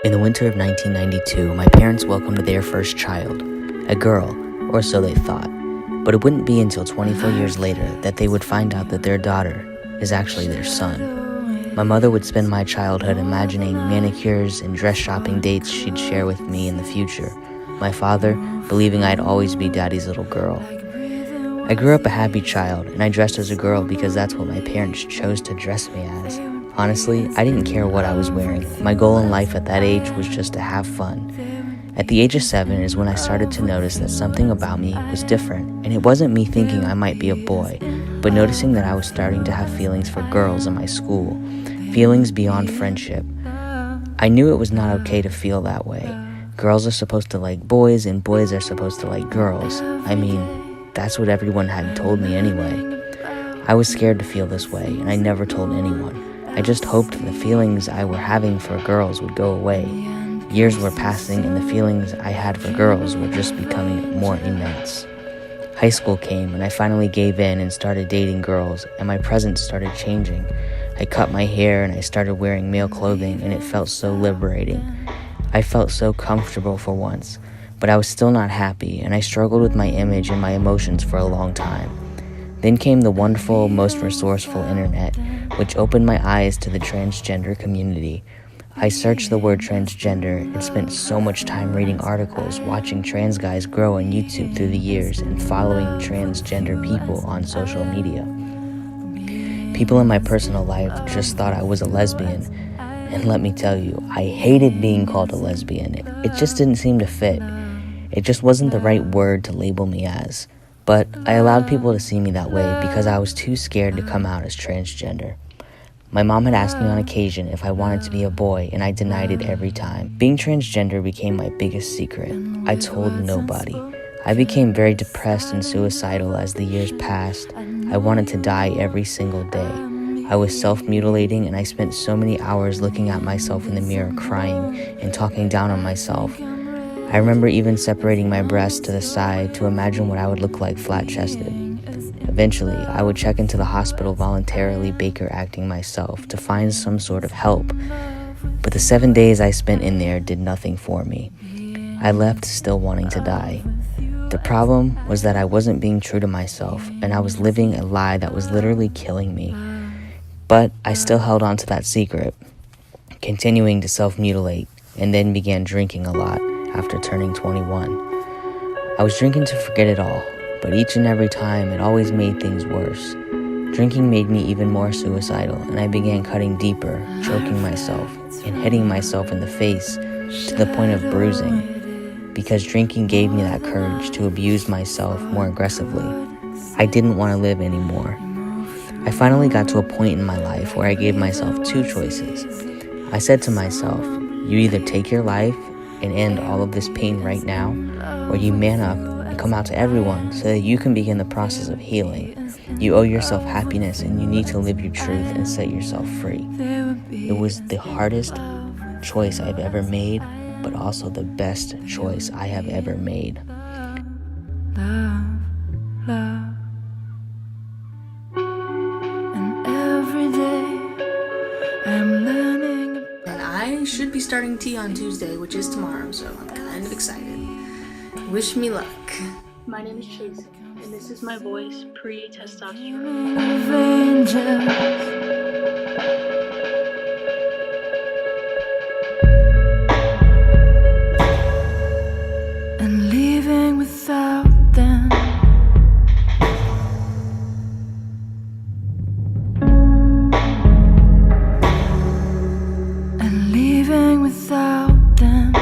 In the winter of 1992, my parents welcomed their first child, a girl, or so they thought. But it wouldn't be until 24 years later that they would find out that their daughter is actually their son. My mother would spend my childhood imagining manicures and dress shopping dates she'd share with me in the future. My father believing I'd always be daddy's little girl. I grew up a happy child, and I dressed as a girl because that's what my parents chose to dress me as. Honestly, I didn't care what I was wearing. My goal in life at that age was just to have fun. At the age of 7 is when I started to notice that something about me was different, and it wasn't me thinking I might be a boy, but noticing that I was starting to have feelings for girls in my school, feelings beyond friendship. I knew it was not okay to feel that way. Girls are supposed to like boys, and boys are supposed to like girls. I mean, that's what everyone had told me anyway. I was scared to feel this way, and I never told anyone. I just hoped the feelings I were having for girls would go away. Years were passing, and the feelings I had for girls were just becoming more immense. High school came, and I finally gave in and started dating girls, and my presence started changing. I cut my hair, and I started wearing male clothing, and it felt so liberating. I felt so comfortable for once, but I was still not happy, and I struggled with my image and my emotions for a long time. Then came the wonderful, most resourceful internet, which opened my eyes to the transgender community. I searched the word transgender and spent so much time reading articles, watching trans guys grow on YouTube through the years, and following transgender people on social media. People in my personal life just thought I was a lesbian, and let me tell you, I hated being called a lesbian. It just didn't seem to fit. It just wasn't the right word to label me as. But I allowed people to see me that way because I was too scared to come out as transgender. My mom had asked me on occasion if I wanted to be a boy, and I denied it every time. Being transgender became my biggest secret. I told nobody. I became very depressed and suicidal as the years passed. I wanted to die every single day. I was self-mutilating, and I spent so many hours looking at myself in the mirror crying and talking down on myself. I remember even separating my breasts to the side to imagine what I would look like flat-chested. Eventually, I would check into the hospital voluntarily Baker acting myself to find some sort of help. But the 7 days I spent in there did nothing for me. I left still wanting to die. The problem was that I wasn't being true to myself, and I was living a lie that was literally killing me. But I still held on to that secret, continuing to self-mutilate, and then began drinking a lot after turning 21. I was drinking to forget it all, but each and every time it always made things worse. Drinking made me even more suicidal, and I began cutting deeper, choking myself, and hitting myself in the face to the point of bruising, because drinking gave me that courage to abuse myself more aggressively. I didn't want to live anymore. I finally got to a point in my life where I gave myself two choices. I said to myself, you either take your life and end all of this pain right now, or you man up and come out to everyone so that you can begin the process of healing. You owe yourself happiness, and you need to live your truth and set yourself free. It was the hardest choice I've ever made, but also the best choice I have ever made. Love. And every day I'm learning. And I should be starting tea on Tuesday, which is tomorrow, so I'm kind of excited. Wish me luck. My name is Jason, and this is my voice pre-testosterone. And leaving without them. And leaving without them.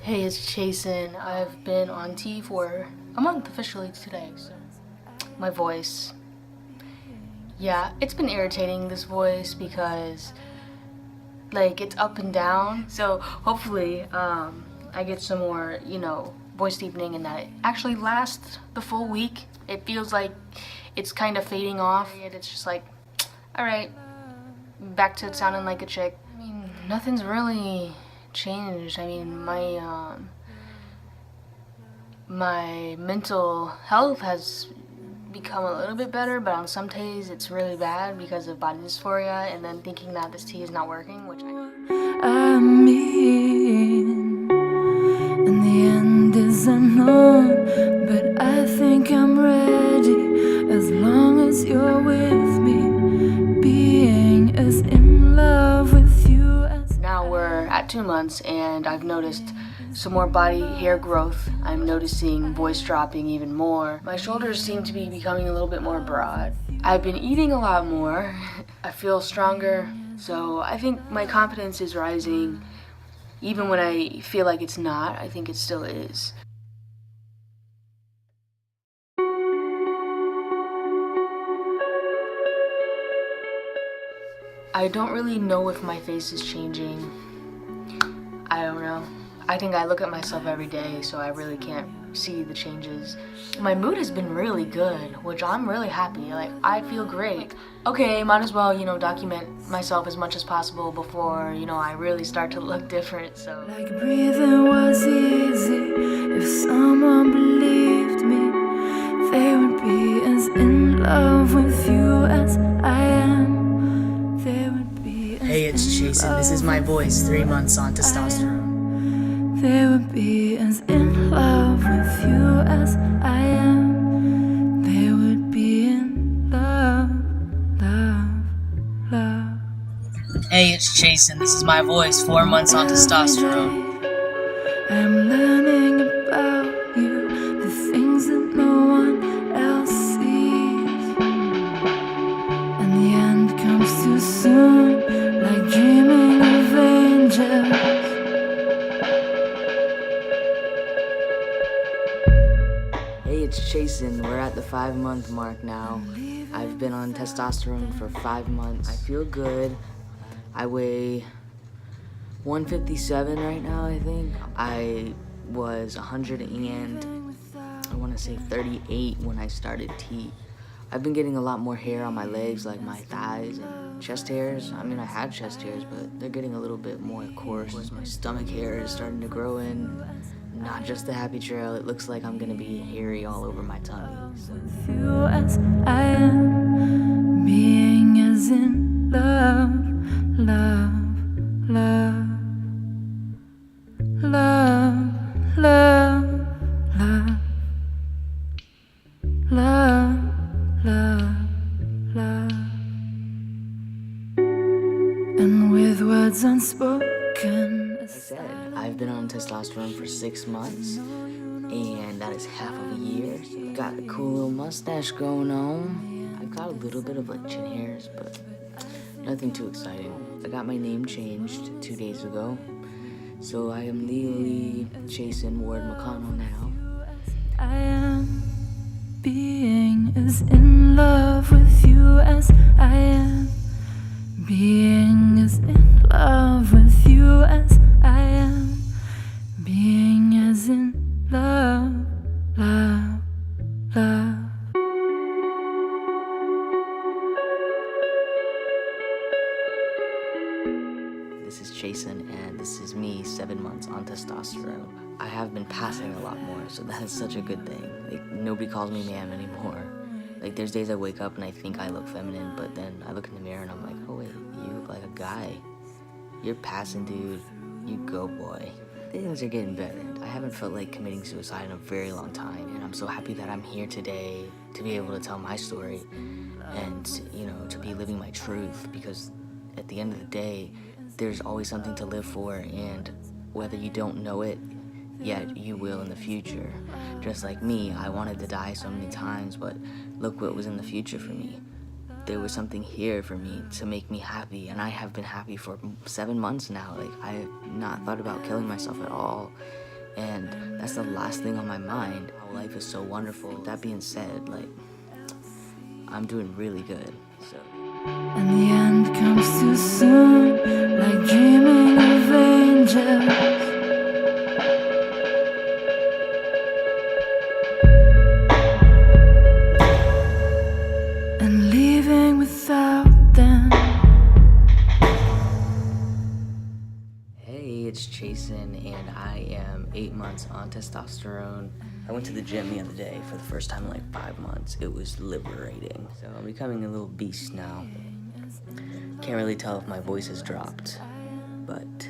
Hey, it's Jason. I've been on tea for a month officially today, so my voice. Yeah, it's been irritating, this voice, because like it's up and down. So hopefully I get some more, voice deepening, and that it actually lasts the full week. It feels like it's kind of fading off. It's just like, all right, back to sounding like a chick. I mean, nothing's really changed. I mean, my mental health has become a little bit better, but on some days it's really bad because of body dysphoria, and then thinking that this tea is not working, which I mean, and the end is unknown, but I think I'm ready as long as you're with me, being as in love with you as now we're at 2 months, and I've noticed some more body hair growth. I'm noticing voice dropping even more. My shoulders seem to be becoming a little bit more broad. I've been eating a lot more. I feel stronger. So I think my confidence is rising. Even when I feel like it's not, I think it still is. I don't really know if my face is changing. I don't know. I think I look at myself every day, so I really can't see the changes. My mood has been really good, which I'm really happy. Like, I feel great. Okay, might as well, document myself as much as possible before, I really start to look different, so. like breathing was easy. If someone believed me, they would be as in love with you as I am. They would be as Hey, it's in Jason. This is love my with voice, you 3 months on as I testosterone. am. They would be as in love with you as I am. They would be in love, love, love. Hey, it's Jason. This is my voice, 4 months on testosterone. I'm learning about you, the things that no one else sees. And the end comes too soon, like dreaming of angels. Hey, it's Jason. We're at the 5-month mark now. I've been on testosterone for 5 months. I feel good. I weigh 157 right now, I think. I was 38 when I started T. I've been getting a lot more hair on my legs, like my thighs and chest hairs. I mean, I had chest hairs, but they're getting a little bit more coarse. My stomach hair is starting to grow in. Not just the happy trail, it looks like I'm gonna be hairy all over my tummy. So. With you as I am, being as in love, love, love, love, love, love, love, love, love. And with words unspoken, Like I said, I've been on testosterone for 6 months, and that is half of a year. So I've got a cool little mustache going on. I've got a little bit of like chin hairs, but nothing too exciting. I got my name changed 2 days ago, so I am legally Jason Ward McConnell now. I am being as in love with you as I am. Being as in love with you as I am. Being as in love, love, love. This is Jason, and this is me 7 months on testosterone. I have been passing a lot more, so that is such a good thing. Like, nobody calls me ma'am anymore. Like, there's days I wake up and I think I look feminine, but then I look in the mirror and I'm like, oh wait, you look like a guy. You're passing, dude. You go, boy. Things are getting better. I haven't felt like committing suicide in a very long time, and I'm so happy that I'm here today to be able to tell my story and, to be living my truth, because at the end of the day, there's always something to live for, and whether you don't know it yet, you will in the future. Just like me, I wanted to die so many times, but look what was in the future for me. There was something here for me to make me happy, and I have been happy for 7 months now. Like, I have not thought about killing myself at all, and that's the last thing on my mind. Life is so wonderful. That being said, like, I'm doing really good, so. And the end comes too soon, like dreaming of angels. And leaving without them. Hey, it's Jason, and I am 8 months on testosterone. I went to the gym the other day for the first time in like 5 months. It was liberating. So I'm becoming a little beast now. Can't really tell if my voice has dropped, but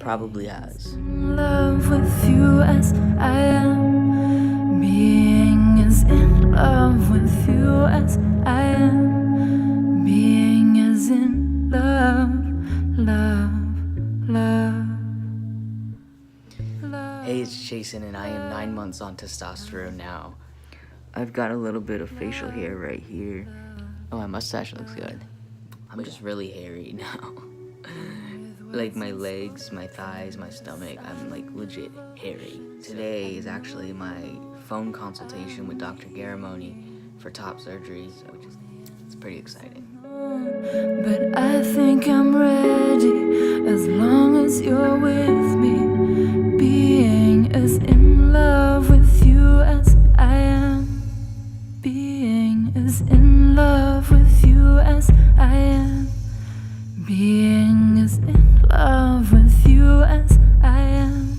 probably has. In love with you as I am. Being as in love with you as I am. Being as in love, love, love. Hey, it's Jason, and I am 9 months on testosterone now. I've got a little bit of facial hair right here. Oh, my mustache looks good. I'm just really hairy now. Like my legs, my thighs, my stomach, I'm like legit hairy. Today is actually my phone consultation with Dr. Garamoni for top surgery, so it's pretty exciting. But I think I'm ready as long as you're with me. Being as in love with you as I am. Being as in love with you as I am. Being as in love with you as I am.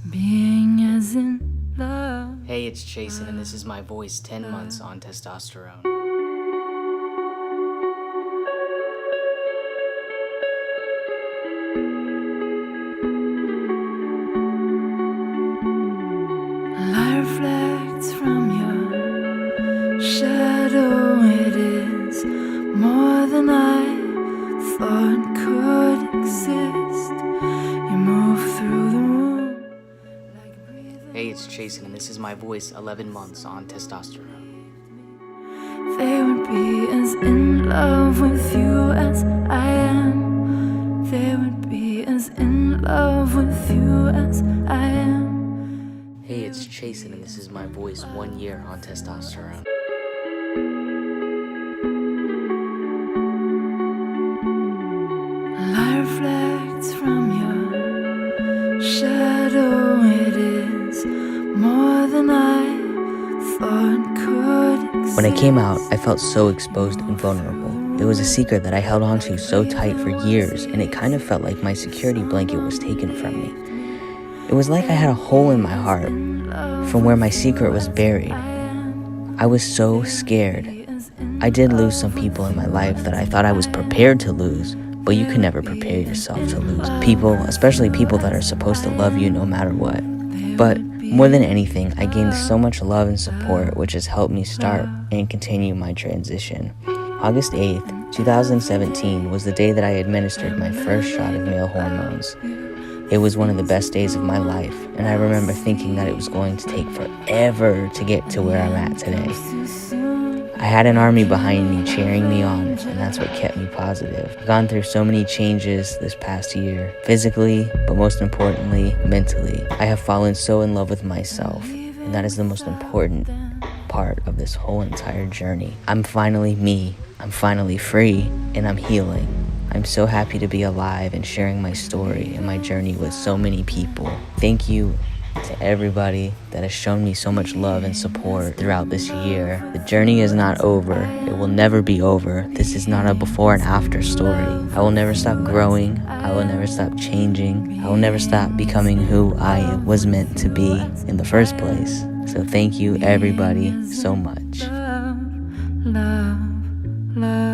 Being as in love. Hey, it's Jason, and this is my voice 10 months on testosterone. Light reflects from your shadow. It is more than I thought could exist. You move through the room like breathing. Hey, it's Jason, and this is my voice 11 months on testosterone. They would be as in love with you as I am. They would be as in love with you as I am. Hey, it's Jason, and this is my voice 1 year on testosterone. Light reflects from your shadow. It is more than I thought could exist. When I came out, I felt so exposed and vulnerable. It was a secret that I held onto so tight for years, and it kind of felt like my security blanket was taken from me. It was like I had a hole in my heart from where my secret was buried. I was so scared. I did lose some people in my life that I thought I was prepared to lose, but you can never prepare yourself to lose people, especially people that are supposed to love you no matter what. But more than anything, I gained so much love and support, which has helped me start and continue my transition. August 8th, 2017 was the day that I administered my first shot of male hormones. It was one of the best days of my life, and I remember thinking that it was going to take forever to get to where I'm at today. I had an army behind me cheering me on, and that's what kept me positive. I've gone through so many changes this past year, physically, but most importantly, mentally. I have fallen so in love with myself, and that is the most important part of this whole entire journey. I'm finally me, I'm finally free, and I'm healing. I'm so happy to be alive and sharing my story and my journey with so many people. Thank you to everybody that has shown me so much love and support throughout this year. The journey is not over. It will never be over. This is not a before and after story. I will never stop growing. I will never stop changing. I will never stop becoming who I was meant to be in the first place. So thank you everybody so much. Love, love, love.